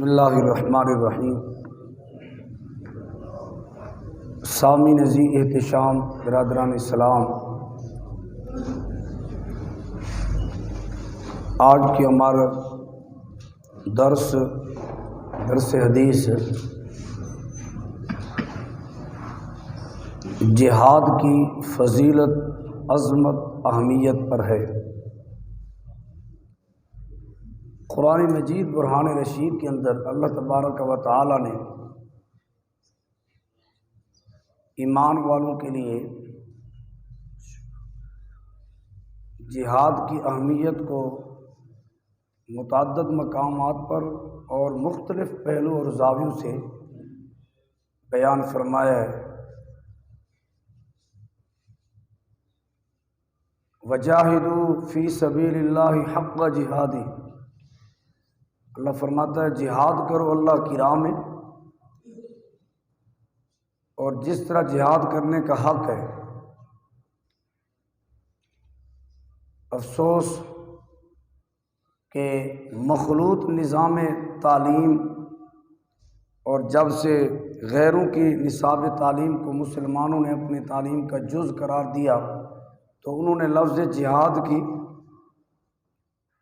بسم اللہ الرحمن الرحیم۔ سامعین ذی احتشام، برادران اسلام، آج کی ہمارا درس حدیث جہاد کی فضیلت، عظمت، اہمیت پر ہے۔ قرآن مجید برہان رشید کے اندر اللہ تبارک و تعالی نے ایمان والوں کے لیے جہاد کی اہمیت کو متعدد مقامات پر اور مختلف پہلو اور زاویوں سے بیان فرمایا ہے۔ وجاہدوا فی سبیل اللہ حق جہادی، اللہ فرماتا ہے جہاد کرو اللہ کی راہ میں، اور جس طرح جہاد کرنے کا حق ہے۔ افسوس کہ مخلوط نظام تعلیم اور جب سے غیروں کی نصاب تعلیم کو مسلمانوں نے اپنی تعلیم کا جز قرار دیا تو انہوں نے لفظ جہاد کی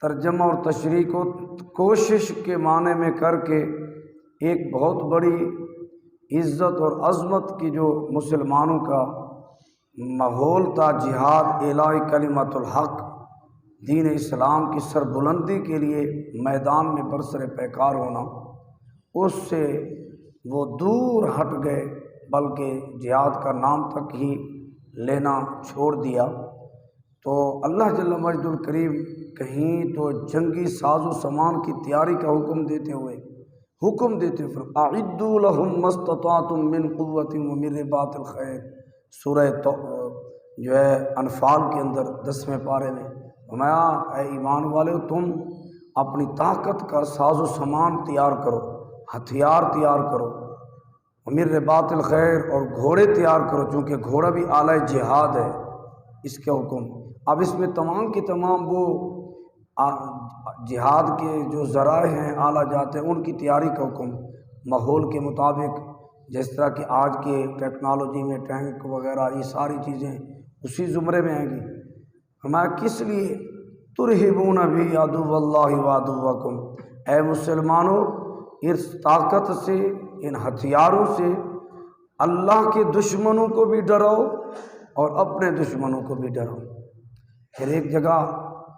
ترجمہ اور تشریح کو کوشش کے معنی میں کر کے ایک بہت بڑی عزت اور عظمت کی جو مسلمانوں کا ماحول تھا، جہاد اعلاء کلمۃ الحق، دین اسلام کی سربلندی کے لیے میدان میں برسر پیکار ہونا، اس سے وہ دور ہٹ گئے، بلکہ جہاد کا نام تک ہی لینا چھوڑ دیا۔ تو اللہ جل مجد الکریم کہیں تو جنگی ساز و سامان کی تیاری کا حکم دیتے ہوئے اعدوا لهم ما استطعتم من قوة ومن رباط الخیل، سورہ جو ہے انفال کے اندر 10ویں پارے میں فرمایا اے ایمان والے تم اپنی طاقت کا ساز و سامان تیار کرو، ہتھیار تیار کرو، ومن رباط الخیل، اور گھوڑے تیار کرو، چونکہ گھوڑا بھی آلہ جہاد ہے، اس کا حکم۔ اب اس میں تمام کی تمام وہ جہاد کے جو ذرائع ہیں، آلہ جات ہیں، ان کی تیاری کا حکم ماحول کے مطابق، جس طرح کہ آج کے ٹیکنالوجی میں ٹینک وغیرہ یہ ساری چیزیں اسی زمرے میں آئیں گی۔ ہمارا کس لیے ترہبون بی عدو اللہ وعدوکم، اے مسلمانوں اس طاقت سے، ان ہتھیاروں سے اللہ کے دشمنوں کو بھی ڈراؤ اور اپنے دشمنوں کو بھی ڈراؤ۔ پھر ایک جگہ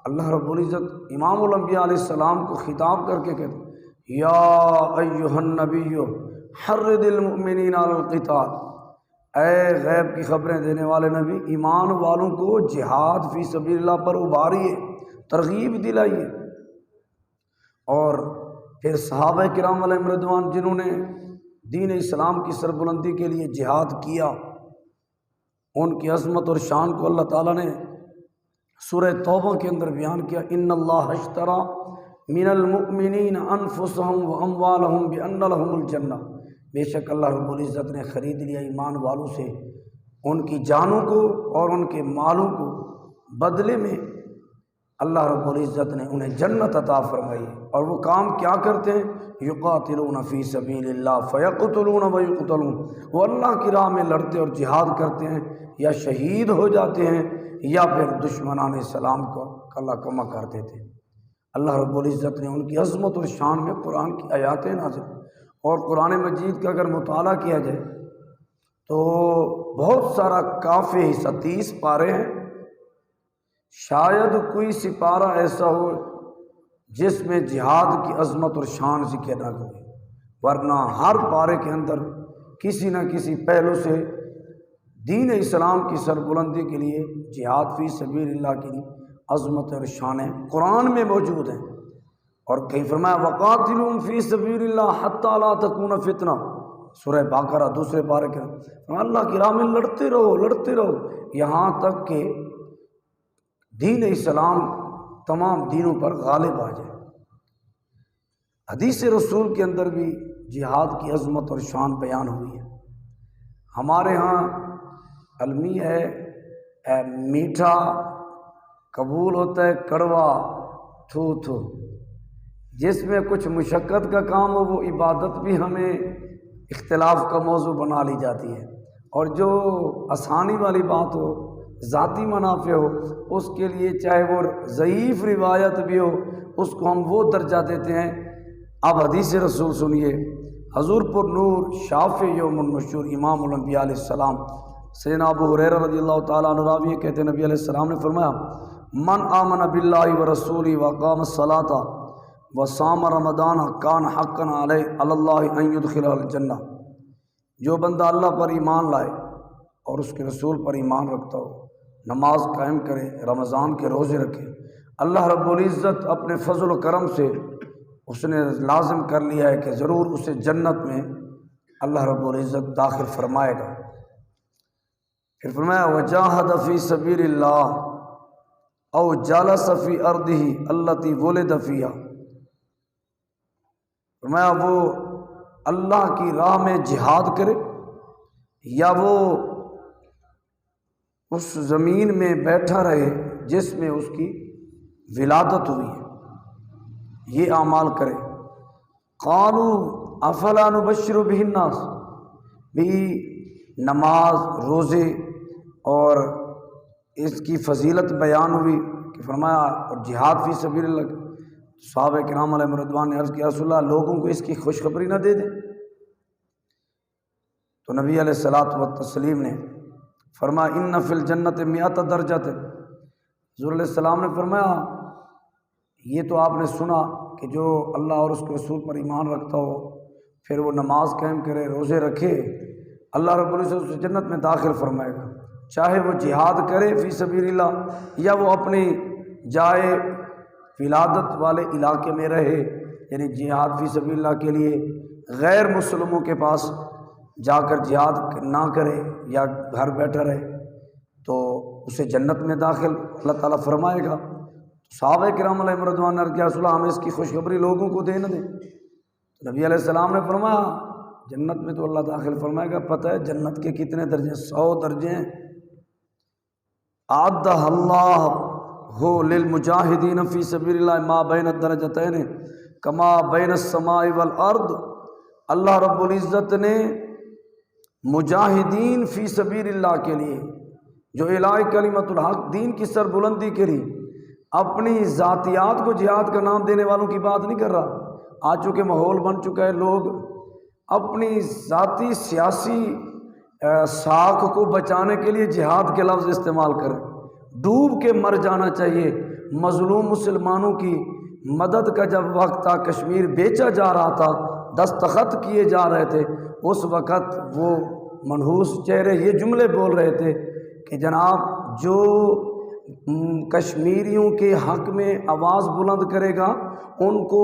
اللہ رب العزت امام الانبیاء علیہ السلام کو خطاب کر کے کہتے یا ایھا النبی حرض المؤمنین علی القتال، اے غیب کی خبریں دینے والے نبی، ایمان والوں کو جہاد فی سبیل اللہ پر ابھاریے، ترغیب دلائیے۔ اور پھر صحابہ کرام علیہم رضوان جنہوں نے دین اسلام کی سربلندی کے لیے جہاد کیا، ان کی عظمت اور شان کو اللہ تعالیٰ نے سورہ توبہ کے اندر بیان کیا، ان اللہ اشتری من المؤمنین انفسهم واموالهم بان لهم الجنہ، بے شک اللہ رب العزت نے خرید لیا ایمان والوں سے ان کی جانوں کو اور ان کے مالوں کو، بدلے میں اللہ رب العزت نے انہیں جنت عطا فرمائی۔ اور وہ کام کیا کرتے ہیں؟ یقاتلون فی سبیل اللہ فیقتلون ویقتلون، وہ اللہ کی راہ میں لڑتے اور جہاد کرتے ہیں، یا شہید ہو جاتے ہیں یا پھر دشمنان اسلام کو کلا کما کر دیتے ہیں۔ اللہ رب العزت نے ان کی عظمت اور شان میں قرآن کی آیاتیں نازل، اور قرآن مجید کا اگر مطالعہ کیا جائے تو بہت سارا کافی حصہ 30 پارے ہیں، شاید کوئی سپارہ ایسا ہو جس میں جہاد کی عظمت اور شان ذکر نہ ہوئے، ورنہ ہر پارے کے اندر کسی نہ کسی پہلو سے دین اسلام کی سربلندی کے لیے جہاد فی سبیل اللہ کی عظمت اور شانیں قرآن میں موجود ہیں۔ اور کہیں فرمایا وقاتلوا فی سبیل اللہ حتی لا تکون فتنہ، سورہ بقرہ 2 پارے کے اندر اللہ کی راہ میں لڑتے رہو یہاں تک کہ دین اسلام تمام دینوں پر غالب آ جائے۔ حدیث رسول کے اندر بھی جہاد کی عظمت اور شان بیان ہوئی ہے۔ ہمارے ہاں المی ہے میٹھا قبول ہوتا ہے، کڑوا تھو تھو، جس میں کچھ مشقت کا کام ہو وہ عبادت بھی ہمیں اختلاف کا موضوع بنا لی جاتی ہے، اور جو آسانی والی بات ہو، ذاتی منافع ہو، اس کے لیے چاہے وہ ضعیف روایت بھی ہو اس کو ہم وہ درجہ دیتے ہیں۔ اب حدیث رسول سنیے، حضور پر نور شافع یوم المشہور امام الانبیاء علیہ السلام سیدنا ابو ہریرہ رضی اللہ تعالیٰ عنہ راوی کہتے ہیں نبی علیہ السلام نے فرمایا، من آمن باللہ ورسولہ وقام الصلاۃ وصام رمضان کان حقا علی اللہ ان یدخلہ الجنہ، جو بندہ اللہ پر ایمان لائے اور اس کے رسول پر ایمان رکھتا ہو، نماز قائم کرے، رمضان کے روزے رکھے، اللہ رب العزت اپنے فضل و کرم سے اس نے لازم کر لیا ہے کہ ضرور اسے جنت میں اللہ رب العزت داخل فرمائے گا۔ پھر فرمایا وجاہد فی سبیل اللہ او جلس فی ارضہ التی ولد فیہا، فرمایا وہ اللہ کی راہ میں جہاد کرے یا وہ اس زمین میں بیٹھا رہے جس میں اس کی ولادت ہوئی ہے، یہ اعمال کرے۔ قالوا افلا نبشر بہ الناس، بھی نماز روزے اور اس کی فضیلت بیان ہوئی کہ فرمایا اور جہاد فی سبیل اللہ، صحابہ کرام علیہ رضوان نے عرض کیا رسول اللہ لوگوں کو اس کی خوشخبری نہ دے دیں؟ تو نبی علیہ الصلوۃ والتسلیم نے فرمایا ان فی الجنت 100 درجۃ، حضور علیہ السلام نے فرمایا یہ تو آپ نے سنا کہ جو اللہ اور اس کے رسول پر ایمان رکھتا ہو پھر وہ نماز قائم کرے، روزے رکھے، اللہ رب العزت اسے جنت میں داخل فرمائے گا، چاہے وہ جہاد کرے فی سبیل اللہ یا وہ اپنی جائے ولادت والے علاقے میں رہے، یعنی جہاد فی سبیل اللہ کے لیے غیر مسلموں کے پاس جا کر جہاد نہ کرے یا گھر بیٹھا رہے تو اسے جنت میں داخل اللہ تعالیٰ فرمائے گا۔ صحابہ کرام علیہ رضوان نے کیا رسول اللہ ہمیں اس کی خوشخبری لوگوں کو دے نہ دیں؟ نبی علیہ السلام نے فرمایا جنت میں تو اللہ داخل فرمائے گا، پتہ ہے جنت کے کتنے درجے؟ 100 درجے ہیں۔ اعدہ اللہ ہو للمجاہدین فی سبیل اللہ ما بین الدرجتین کما بین السماء والارض، اللہ رب العزت نے مجاہدین فی سبیل اللہ کے لیے جو اعلاء کلمت الحق دین کی سربلندی کے لیے اپنی ذاتیات کو جہاد کا نام دینے والوں کی بات نہیں کر رہا، آج چونکہ ماحول بن چکا ہے لوگ اپنی ذاتی سیاسی ساکھ کو بچانے کے لیے جہاد کے لفظ استعمال کریں، ڈوب کے مر جانا چاہیے۔ مظلوم مسلمانوں کی مدد کا جب وقت تھا، کشمیر بیچا جا رہا تھا، دستخط کیے جا رہے تھے، اس وقت وہ منحوس چہرے یہ جملے بول رہے تھے کہ جناب جو کشمیریوں کے حق میں آواز بلند کرے گا ان کو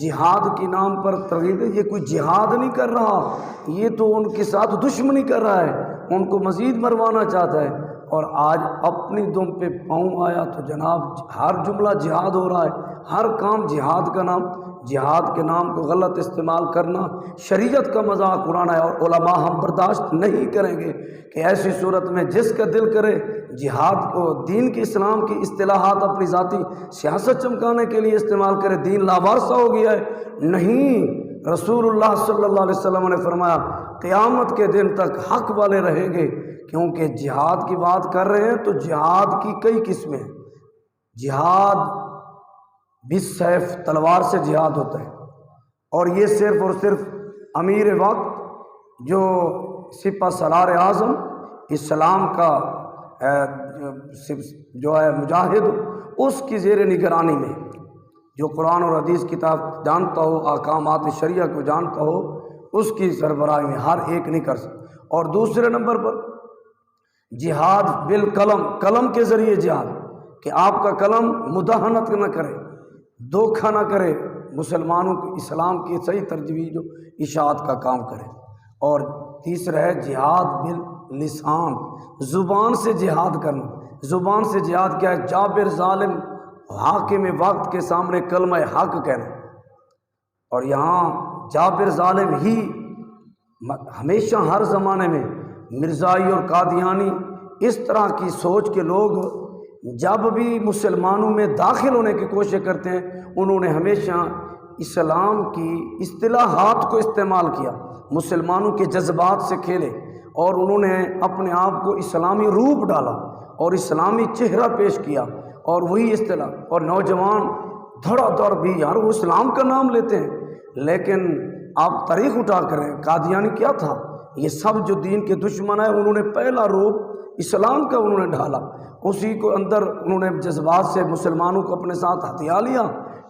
جہاد کے نام پر ترغیب دے، یہ کوئی جہاد نہیں کر رہا، یہ تو ان کے ساتھ دشمنی کر رہا ہے، ان کو مزید مروانا چاہتا ہے۔ اور آج اپنی دم پہ پاؤں آیا تو جناب ہر جملہ جہاد ہو رہا ہے، ہر کام جہاد کا نام، جہاد کے نام کو غلط استعمال کرنا شریعت کا مذاق اڑانا ہے، اور علماء ہم برداشت نہیں کریں گے کہ ایسی صورت میں جس کا دل کرے جہاد کو دین کے اسلام کی اصطلاحات اپنی ذاتی سیاست چمکانے کے لیے استعمال کرے، دین لاوارثہ ہو گیا ہے۔ نہیں، رسول اللہ صلی اللہ علیہ وسلم نے فرمایا قیامت کے دن تک حق والے رہیں گے، کیونکہ جہاد کی بات کر رہے ہیں تو جہاد کی کئی قسمیں، جہاد بالسیف تلوار سے جہاد ہوتا ہے، اور یہ صرف اور صرف امیر وقت جو سپہ سالار اعظم اسلام کا جو ہے مجاہد اس کی زیر نگرانی میں جو قرآن اور حدیث کتاب جانتا ہو، احکامات شریعہ کو جانتا ہو، اس کی سربراہی میں ہر ایک نہیں کر سکتا۔ اور دوسرے نمبر پر جہاد بالقلم، قلم کے ذریعے جہاد، کہ آپ کا قلم مداہنت نہ کرے، دھوکہ نہ کرے، مسلمانوں کو اسلام کی صحیح تجویز و اشاعت کا کام کرے۔ اور تیسرا ہے جہاد باللسان، زبان سے جہاد کرنا۔ زبان سے جہاد کیا ہے؟ جابر ظالم حاکم وقت کے سامنے کلمہ حق کہنا، اور یہاں جابر ظالم ہی ہمیشہ ہر زمانے میں مرزائی اور قادیانی اس طرح کی سوچ کے لوگ جب بھی مسلمانوں میں داخل ہونے کی کوشش کرتے ہیں، انہوں نے ہمیشہ اسلام کی اصطلاحات کو استعمال کیا، مسلمانوں کے جذبات سے کھیلے، اور انہوں نے اپنے آپ کو اسلامی روپ ڈالا اور اسلامی چہرہ پیش کیا، اور وہی اصطلاح، اور نوجوان دھڑا دھڑ بھی یار وہ اسلام کا نام لیتے ہیں، لیکن آپ تاریخ اٹھا کریں قادیانی کیا تھا؟ یہ سب جو دین کے دشمن ہیں انہوں نے پہلا روپ اسلام کا انہوں نے ڈالا، اسی کو اندر انہوں نے جذبات سے مسلمانوں کو اپنے ساتھ ہتھیا لیا،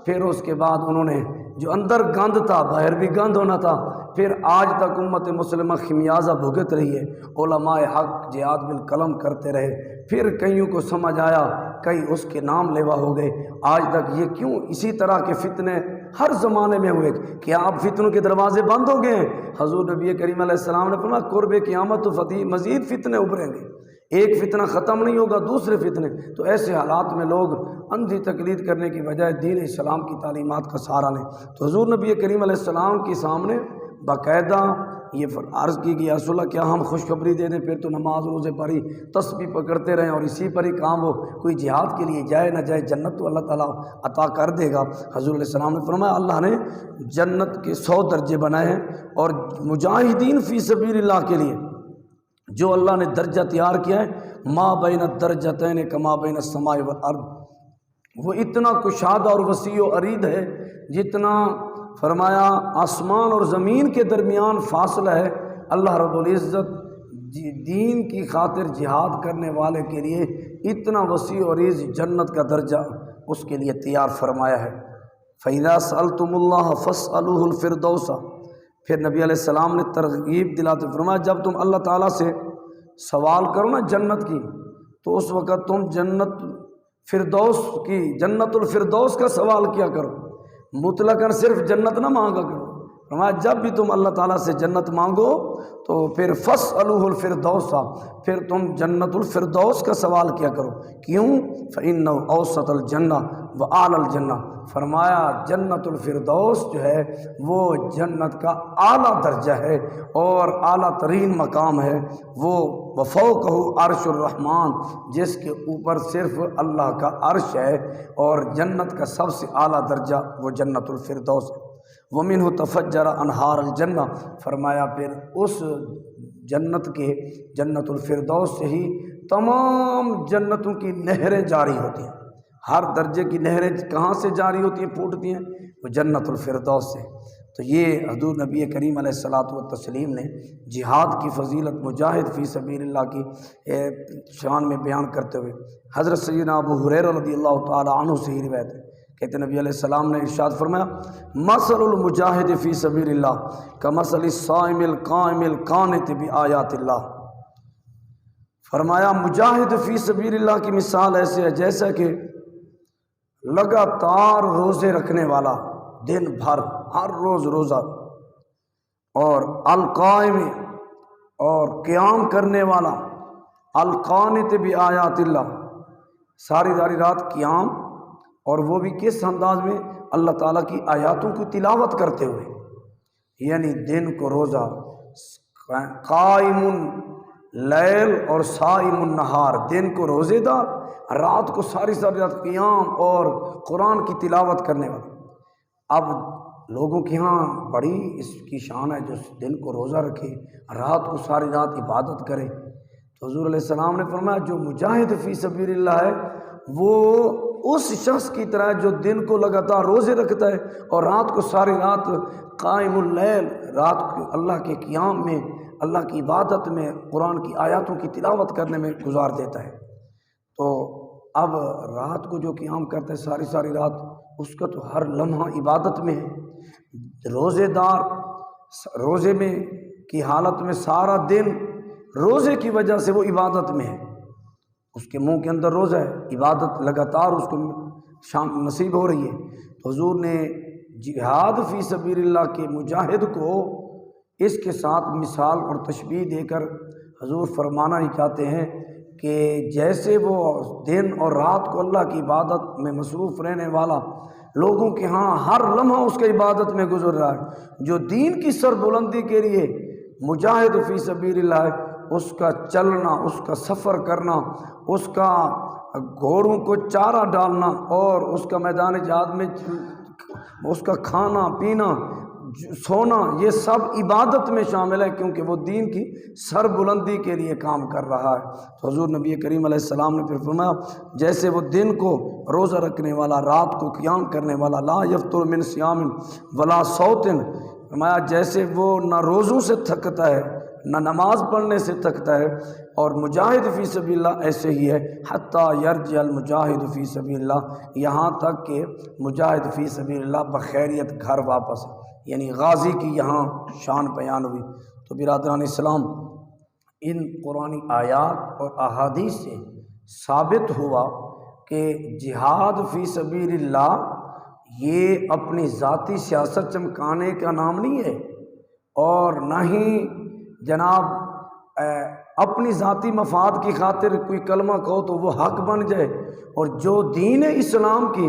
پھر اس کے بعد انہوں نے جو اندر گند تھا باہر بھی گند ہونا تھا، پھر آج تک امت مسلمہ خمیازہ بھگت رہی ہے، علماء حق جہاد بالقلم کرتے رہے، پھر کئیوں کو سمجھ آیا، کئی اس کے نام لیوا ہو گئے، آج تک یہ کیوں اسی طرح کے فتنے ہر زمانے میں ہوئے؟ کیا اب فتنوں کے دروازے بند ہو گئے ہیں؟ حضور نبی کریم علیہ السلام نے فرمایا قرب قیامت تو مزید فتنے ابھریں گے، ایک فتنہ ختم نہیں ہوگا دوسرے فتنے۔ تو ایسے حالات میں لوگ اندھی تقلید کرنے کی بجائے دین اسلام کی تعلیمات کا سہارا لیں۔ تو حضور نبی کریم علیہ السلام کے سامنے باقاعدہ یہ عرض کی گئی رسول اللہ کیا ہم خوشخبری دے دیں؟ پھر تو نماز روزے پڑھی تسبیح پکڑتے رہیں اور اسی پر ہی کام ہو، کوئی جہاد کے لیے جائے نہ جائے جنت تو اللہ تعالیٰ عطا کر دے گا۔ حضور علیہ السلام نے فرمایا اللہ نے جنت کے 100 درجے بنائے ہیں، اور مجاہدین فی سبیل اللہ کے لیے جو اللہ نے درجہ تیار کیا ہے ما بین الدرجتین کما بین السماء والارض، وہ اتنا کشادہ اور وسیع و عریض ہے جتنا فرمایا آسمان اور زمین کے درمیان فاصلہ ہے، اللہ رب العزت دین کی خاطر جہاد کرنے والے کے لیے اتنا وسیع و عریض جنت کا درجہ اس کے لیے تیار فرمایا ہے۔ فَإِذَا سَأَلْتُمُ اللَّهَ فَاسْأَلُوهُ الْفِرْدَوْسَ، پھر نبی علیہ السلام نے ترغیب دلاتے فرمایا جب تم اللہ تعالیٰ سے سوال کرو نا جنت کی، تو اس وقت تم جنت فردوس کی، جنت الفردوس کا سوال کیا کرو، مطلقاً صرف جنت نہ مانگا کرو۔ فرمایا جب بھی تم اللہ تعالیٰ سے جنت مانگو تو پھر فَاسْأَلُوهُ الْفِرْدَوْسَ، پھر تم جنت الفردوس کا سوال کیا کرو۔ کیوں؟ فَإِنَّهُ أَوْسَطَ الْجَنَّةِ وَأَعْلَى الْجَنَّةِ، فرمایا جنت الفردوس جو ہے وہ جنت کا اعلیٰ درجہ ہے اور اعلیٰ ترین مقام ہے، وہ وفوقہ عرش الرحمن، جس کے اوپر صرف اللہ کا عرش ہے، اور جنت کا سب سے اعلیٰ درجہ وہ جنت الفردوس ہے۔ وَمِنْهُ تَفَجَّرَ أَنْهَارَ الْجَنَّةِ، فرمایا پھر اس جنت کے جنت الفردوس سے ہی تمام جنتوں کی نہریں جاری ہوتی ہیں، ہر درجے کی نہریں کہاں سے جاری ہوتی ہیں پھوٹتی ہیں؟ وہ جنت الفردوس سے۔ تو یہ حضور نبی کریم علیہ الصلاۃ والتسلیم نے جہاد کی فضیلت، مجاہد فی سبیل اللہ کی شان میں بیان کرتے ہوئے حضرت سیدنا ابو ہریرہ رضی اللہ تعالی عنہ سے ہی روایت ہے، کہتے نبی علیہ السلام نے ارشاد فرمایا مثل المجاہد فی سبیل اللہ کمثل الصائم القائم القانت بآیات اللہ، فرمایا مجاہد فی سبیل اللہ کی مثال ایسے ہے جیسا کہ لگاتار روزے رکھنے والا، دن بھر ہر روز روزہ، اور القائم اور قیام کرنے والا، القانت بآیات اللہ، ساری رات قیام، اور وہ بھی کس انداز میں؟ اللہ تعالیٰ کی آیاتوں کی تلاوت کرتے ہوئے، یعنی دن کو روزہ، قائم اللیل اور صائم النہار، دن کو روزے دار، رات کو ساری رات قیام اور قرآن کی تلاوت کرنے والا۔ اب لوگوں کے ہاں بڑی اس کی شان ہے جو دن کو روزہ رکھے، رات کو ساری رات عبادت کرے۔ تو حضور علیہ السلام نے فرمایا جو مجاہد فی سبیل اللہ ہے وہ اس شخص کی طرح جو دن کو لگاتار روزے رکھتا ہے اور رات کو ساری رات قائم اللیل، رات کو اللہ کے قیام میں، اللہ کی عبادت میں، قرآن کی آیاتوں کی تلاوت کرنے میں گزار دیتا ہے۔ تو اب رات کو جو قیام کرتا ہے ساری رات، اس کا تو ہر لمحہ عبادت میں ہے۔ روزے دار روزے میں کی حالت میں سارا دن روزے کی وجہ سے وہ عبادت میں ہے، اس کے منہ کے اندر روزہ ہے، عبادت لگاتار اس کو شام نصیب ہو رہی ہے۔ تو حضور نے جہاد فی سبیل اللہ کے مجاہد کو اس کے ساتھ مثال اور تشبیہ دے کر حضور فرمانا ہی چاہتے ہیں کہ جیسے وہ دن اور رات کو اللہ کی عبادت میں مصروف رہنے والا لوگوں کے ہاں ہر لمحہ اس کے عبادت میں گزر رہا ہے، جو دین کی سربلندی کے لیے مجاہد فی سبیل اللہ ہے، اس کا چلنا، اس کا سفر کرنا، اس کا گھوڑوں کو چارہ ڈالنا اور اس کا میدان جہاد میں اس کا کھانا پینا سونا یہ سب عبادت میں شامل ہے، کیونکہ وہ دین کی سر بلندی کے لیے کام کر رہا ہے۔ تو حضور نبی کریم علیہ السلام نے پھر فرمایا جیسے وہ دن کو روزہ رکھنے والا، رات کو قیام کرنے والا، لا یفطر من صیام ولا صوت، فرمایا جیسے وہ نہ روزوں سے تھکتا ہے نہ نماز پڑھنے سے تھکتا ہے، اور مجاہد فی سبیل اللہ ایسے ہی ہے، حتیٰ یرجع المجاہد فی سبیل اللہ، یہاں تک کہ مجاہد فی سبیل اللہ بخیریت گھر واپس، یعنی غازی کی یہاں شان بیان ہوئی۔ تو برادران اسلام، ان قرآنی آیات اور احادیث سے ثابت ہوا کہ جہاد فی سبیل اللہ یہ اپنی ذاتی سیاست چمکانے کا نام نہیں ہے، اور نہ ہی جناب اپنی ذاتی مفاد کی خاطر کوئی کلمہ کہو تو وہ حق بن جائے، اور جو دین اسلام کی،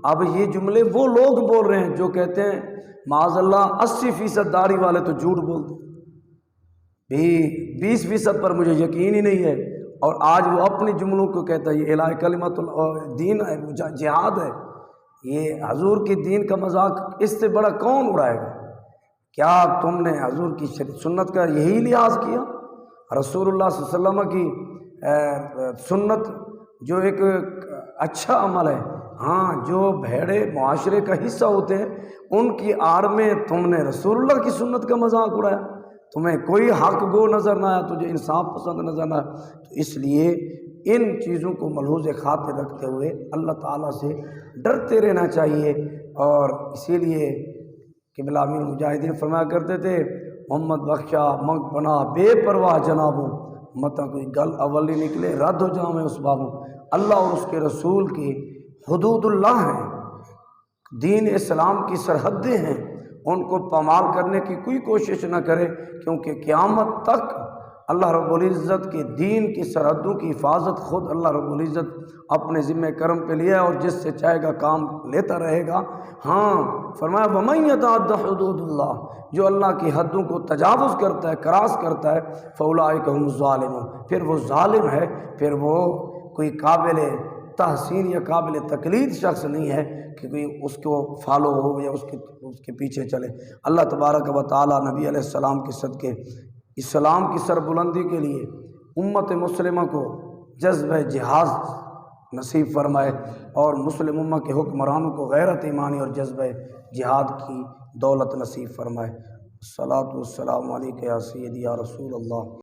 اب یہ جملے وہ لوگ بول رہے ہیں جو کہتے ہیں معاذ اللہ 80% داڑھی والے تو جھوٹ بولتے بھی، 20% پر مجھے یقین ہی نہیں ہے، اور آج وہ اپنی جملوں کو کہتا ہے یہ الہ کلمت دین ہے، جہاد ہے۔ یہ حضور کی دین کا مذاق اس سے بڑا کون اڑائے گا؟ کیا تم نے حضور کی سنت کا یہی لحاظ کیا؟ رسول اللہ صلی اللہ علیہ وسلم کی سنت جو ایک اچھا عمل ہے، ہاں جو بھیڑے معاشرے کا حصہ ہوتے ہیں ان کی آڑ میں تم نے رسول اللہ کی سنت کا مذاق اڑایا، تمہیں کوئی حق گو نظر نہ آیا، تجھے انصاف پسند نظر نہ آیا۔ تو اس لیے ان چیزوں کو ملحوظ خاطر رکھتے ہوئے اللہ تعالیٰ سے ڈرتے رہنا چاہیے، اور اسی لیے قبلہ امیر مجاہدین فرمایا کرتے تھے محمد بخشا منگ پناہ بے پرواہ جنابوں، متا کوئی گل اولی نکلے رد ہو جاؤں میں اس بابوں۔ اللہ اور اس کے رسول کی حدود اللہ ہیں، دین اسلام کی سرحدیں ہیں، ان کو پامال کرنے کی کوئی کوشش نہ کرے، کیونکہ قیامت تک اللہ رب العزت کے دین کی سرحدوں کی حفاظت خود اللہ رب العزت اپنے ذمہ کرم پہ لیا ہے، اور جس سے چاہے گا کام لیتا رہے گا۔ ہاں فرمایا وَمَن يَتَعَدَّ حُدُودَ اللَّهِ، جو اللہ کی حدوں کو تجاوز کرتا ہے، کراس کرتا ہے، فَأُولَٰئِكَ هُمُ الظَّالِمُونَ، پھر وہ ظالم ہے، پھر وہ کوئی قابل تحسین یا قابل تقلید شخص نہیں ہے کہ کوئی اس کو فالو ہو یا اس کے پیچھے چلے۔ اللہ تبارک و تعالی نبی علیہ السلام کے صدقے اسلام کی سربلندی کے لیے امت مسلمہ کو جذبہ جہاد نصیب فرمائے، اور مسلم امہ کے حکمرانوں کو غیرت ایمانی اور جذبہ جہاد کی دولت نصیب فرمائے۔ الصلاۃ والسلام علیک یا سیدی یا رسول اللہ۔